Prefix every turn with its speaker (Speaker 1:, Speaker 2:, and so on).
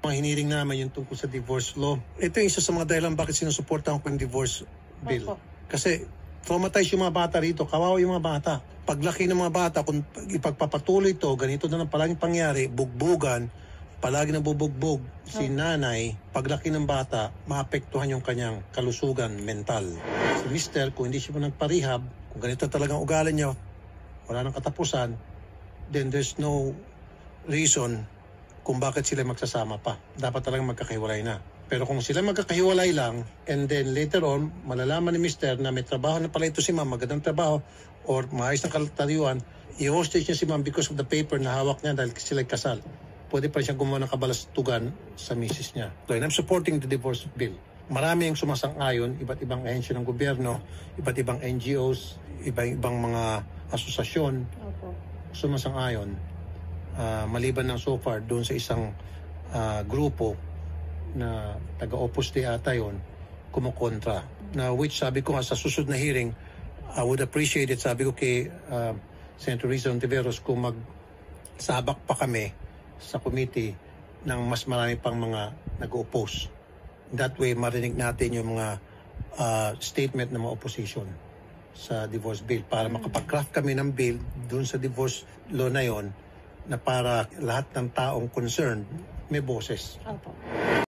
Speaker 1: Mga hiniring namin yung tungkol sa divorce law. Ito yung isa sa mga dahilan bakit sinusuportahan ko yung divorce bill. Kasi traumatized yung mga bata rito, kawawa yung mga bata. Paglaki ng mga bata, kung ipagpapatuloy ito, ganito na lang palaging pangyari, bugbugan, palagi na bubugbog si nanay, paglaki ng bata, maapektuhan yung kanyang kalusugan mental. Si mister, kung hindi siya nagparehab, kung ganito talagang ugali niya, wala nang katapusan, then there's no reason kung bakit sila magsasama pa. Dapat talagang magkakahiwalay na. Pero kung sila magkakahiwalay lang, and then later on, malalaman ni mister na may trabaho na pala ito si ma'am, magandang trabaho, or maayos ng kalatayuan, i-hostage niya si ma'am because of the paper na hawak niya dahil sila'y kasal. Pwede pa siya gumawa ng kabalastugan sa misis niya. So, and I'm supporting the divorce bill. Marami yung sumasang-ayon, iba't ibang ahensya ng gobyerno, iba't ibang NGOs, iba't ibang mga asosasyon, sumasang-ayon. Maliban ng so far doon sa isang grupo na taga-opus di ata yun, kumukontra. Na which sabi ko nga sa susunod na hearing, I would appreciate it, sabi ko kay Senator Rizal Ontiveros, kung magsabak pa kami sa committee ng mas marami pang mga nag-oppose. That way, marinig natin yung mga statement ng mga opposition sa divorce bill para makapag-craft kami ng bill doon sa divorce law na yon na para lahat ng taong concerned may boses.